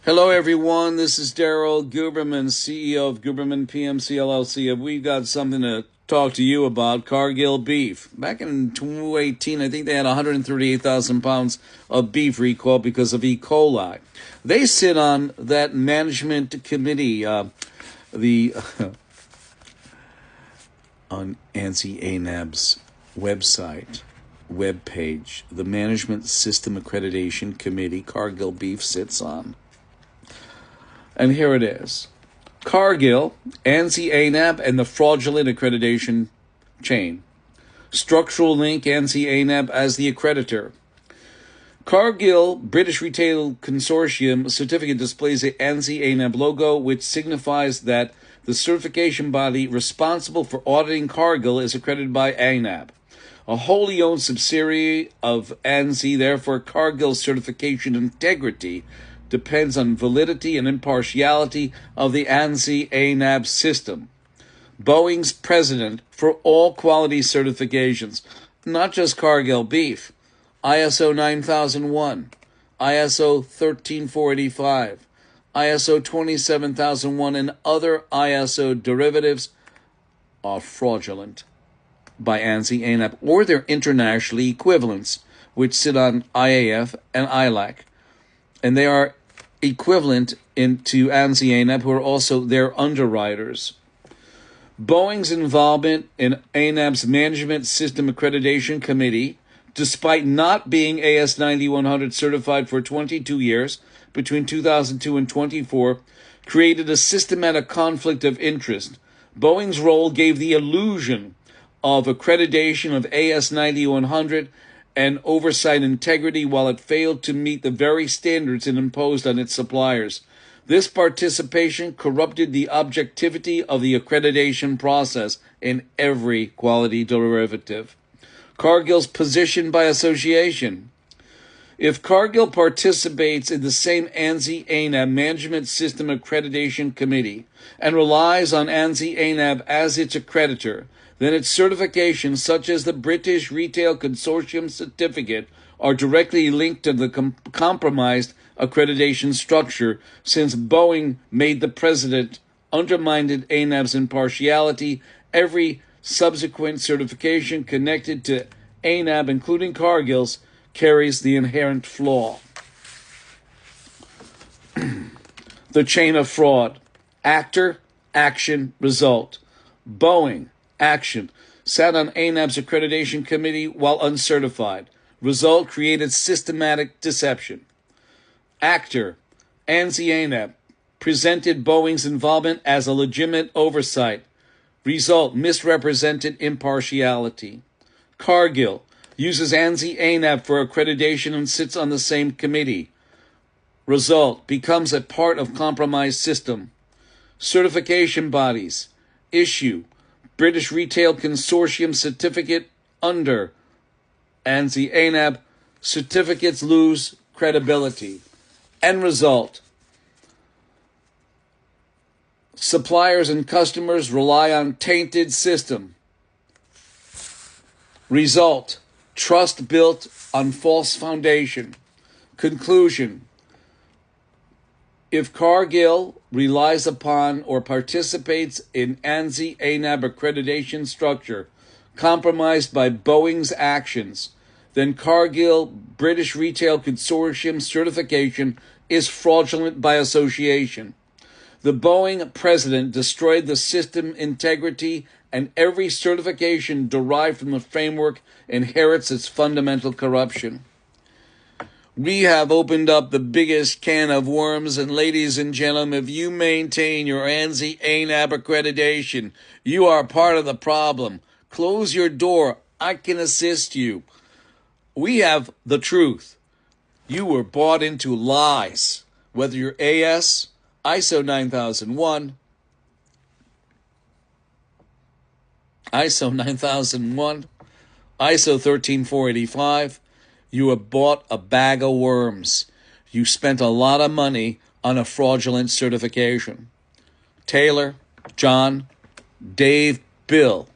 Hello, everyone. This is Daryl Guberman, CEO of Guberman PMC LLC. We've got something to talk to you about. Cargill beef. Back in 2018, I think they had 138,000 pounds of beef recall because of E. coli. They sit on that management committee, on ANSI ANAB's webpage. The Management System Accreditation Committee Cargill beef sits on. And here it is. Cargill, ANSI ANAB, and the Fraudulent Accreditation chain. Structural link, ANSI ANAB as the accreditor. Cargill British Retail Consortium certificate displays the ANSI ANAB logo, which signifies that the certification body responsible for auditing Cargill is accredited by ANAB, a wholly owned subsidiary of ANSI. Therefore, Cargill's certification integrity depends on validity and impartiality of the ANSI ANAB system. Boeing's president for all quality certifications, not just Cargill beef, ISO 9001, ISO 13485, ISO 27001, and other ISO derivatives are fraudulent by ANSI ANAB or their international equivalents, which sit on IAF and ILAC. And they are equivalent to ANSI ANAB, who are also their underwriters. Boeing's involvement in ANAB's Management System Accreditation Committee, despite not being AS 9100 certified for 22 years, between 2002 and 24, created a systematic conflict of interest. Boeing's role gave the illusion of accreditation of AS 9100 and oversight integrity, while it failed to meet the very standards it imposed on its suppliers. This participation corrupted the objectivity of the accreditation process in every quality derivative. Cargill's position by association. If Cargill participates in the same ANSI ANAB Management System Accreditation Committee and relies on ANSI ANAB as its accreditor, then its certifications, such as the British Retail Consortium certificate, are directly linked to the compromised accreditation structure, since Boeing made the president, undermined ANAB's impartiality. Every subsequent certification connected to ANAB, including Cargill's, carries the inherent flaw. The chain of fraud. Actor, action, result. Boeing, action, sat on ANAB's accreditation committee while uncertified. Result, created systematic deception. Actor, ANSI ANAB, presented Boeing's involvement as a legitimate oversight. Result, misrepresented impartiality. Cargill uses ANSI ANAB for accreditation and sits on the same committee. Result, becomes a part of compromised system. Certification bodies issue British Retail Consortium certificate under ANSI ANAB. Certificates lose credibility. End result, suppliers and customers rely on tainted system. Result, trust built on false foundation. Conclusion, if Cargill relies upon or participates in ANSI ANAB accreditation structure compromised by Boeing's actions, then Cargill British Retail Consortium certification is fraudulent by association. The Boeing president destroyed the system integrity, and every certification derived from the framework inherits its fundamental corruption. We have opened up the biggest can of worms, and ladies and gentlemen, if you maintain your ANSI ANAB accreditation, you are part of the problem. Close your door. I can assist you. We have the truth. You were bought into lies. Whether you're AS, ISO 9001, ISO 9001, ISO 13485, you were bought a bag of worms. You spent a lot of money on a fraudulent certification. Taylor, John, Dave, Bill,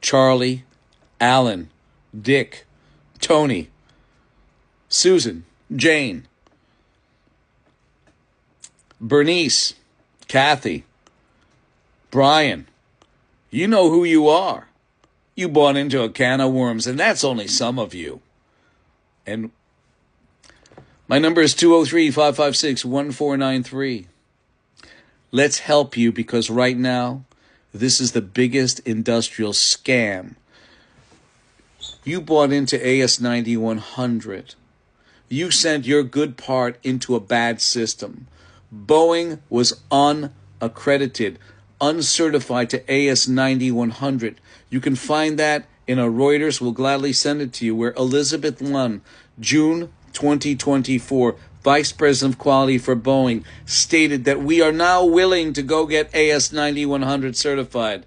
Charlie, Alan, Dick, Tony, Susan, Jane, Bernice, Kathy, Brian, you know who you are. You bought into a can of worms, and that's only some of you. And my number is 203-556-1493. Let's help you, because right now, this is the biggest industrial scam. You bought into AS9100. You sent your good part into a bad system. Boeing was unaccredited, uncertified to AS9100. You can find that in a Reuters. We'll gladly send it to you, where Elizabeth Lunn, June 2024, Vice President of Quality for Boeing, stated that we are now willing to go get AS9100 certified.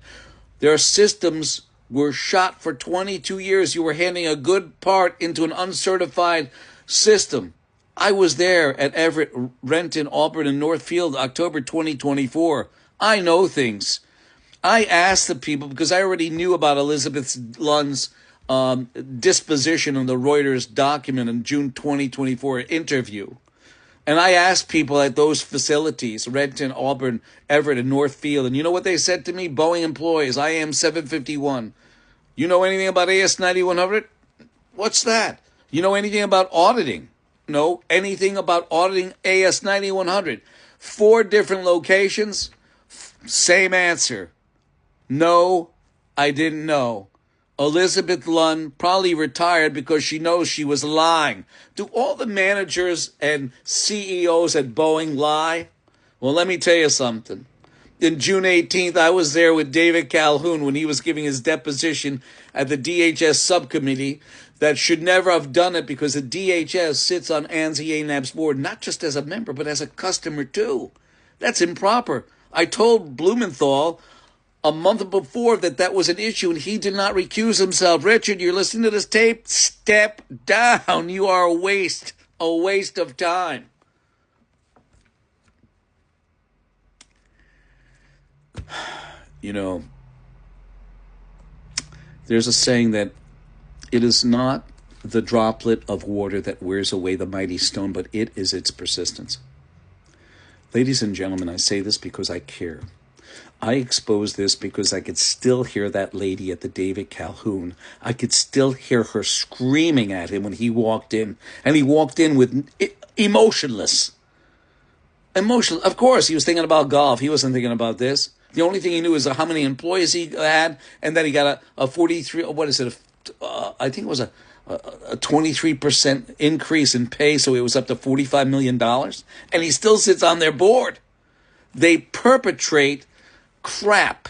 Their systems were shot for 22 years. You were handing a good part into an uncertified system. I was there at Everett, Renton, Auburn, and Northfield, October 2024. I know things. I asked the people, because I already knew about Elizabeth Lunn's disposition on the Reuters document in June 2024 interview. And I asked people at those facilities, Renton, Auburn, Everett, and Northfield, and you know what they said to me? Boeing employees, I am 751. You know anything about AS9100? What's that? You know anything about auditing? No, anything about auditing AS9100? 4 different locations, same answer. No, I didn't know. Elizabeth Lunn probably retired because she knows she was lying. Do all the managers and CEOs at Boeing lie? Well, let me tell you something. In June 18th, I was there with David Calhoun when he was giving his deposition at the DHS subcommittee that should never have done it, because the DHS sits on ANSI ANAB's board, not just as a member, but as a customer too. That's improper. I told Blumenthal a month before that was an issue, and he did not recuse himself. Richard, you're listening to this tape? Step down. You are a waste of time. You know, there's a saying that it is not the droplet of water that wears away the mighty stone, but it is its persistence. Ladies and gentlemen, I say this because I care. I expose this because I could still hear that lady at the David Calhoun. I could still hear her screaming at him when he walked in. And he walked in with emotionless. Of course, he was thinking about golf. He wasn't thinking about this. The only thing he knew is how many employees he had, and then he got a 43, what is it, I think it was a 23% increase in pay, so it was up to $45 million. And he still sits on their board. They perpetrate crap.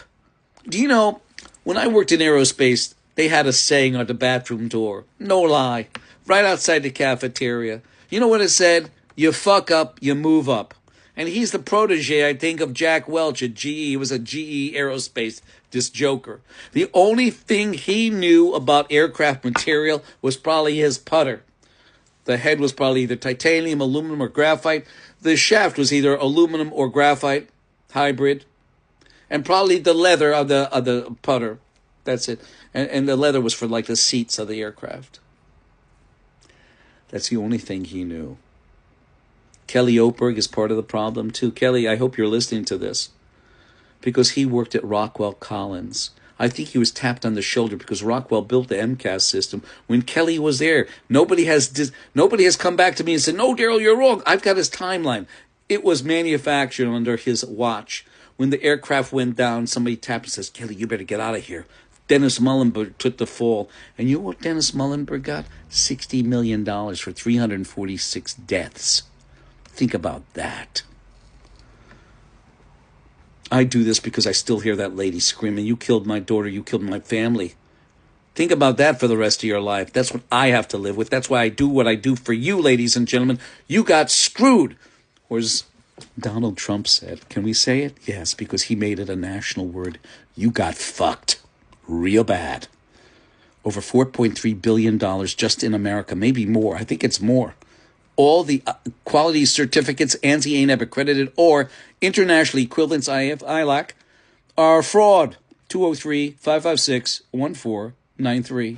Do you know, when I worked in aerospace, they had a saying on the bathroom door. No lie. Right outside the cafeteria. You know what it said? You fuck up, you move up. And he's the protege, I think, of Jack Welch at GE. He was a GE Aerospace, this joker. The only thing he knew about aircraft material was probably his putter. The head was probably either titanium, aluminum, or graphite. The shaft was either aluminum or graphite hybrid. And probably the leather of the putter. That's it. And the leather was for like the seats of the aircraft. That's the only thing he knew. Kelly Oberg is part of the problem too. Kelly, I hope you're listening to this, because he worked at Rockwell Collins. I think he was tapped on the shoulder because Rockwell built the MCAS system when Kelly was there. Nobody has come back to me and said, "No, Daryl, you're wrong." I've got his timeline. It was manufactured under his watch. When the aircraft went down, somebody tapped and says, "Kelly, you better get out of here." Dennis Muhlenberg took the fall. And you know what Dennis Muhlenberg got? $60 million for 346 deaths. Think about that. I do this because I still hear that lady screaming, "You killed my daughter, you killed my family." Think about that for the rest of your life. That's what I have to live with. That's why I do what I do for you, ladies and gentlemen. You got screwed. Or as Donald Trump said, can we say it? Yes, because he made it a national word. You got fucked real bad. Over $4.3 billion just in America, maybe more. I think it's more. All the quality certificates, ANSI, ANAB accredited, or international equivalents, ILAC, are fraud. 203-556-1493.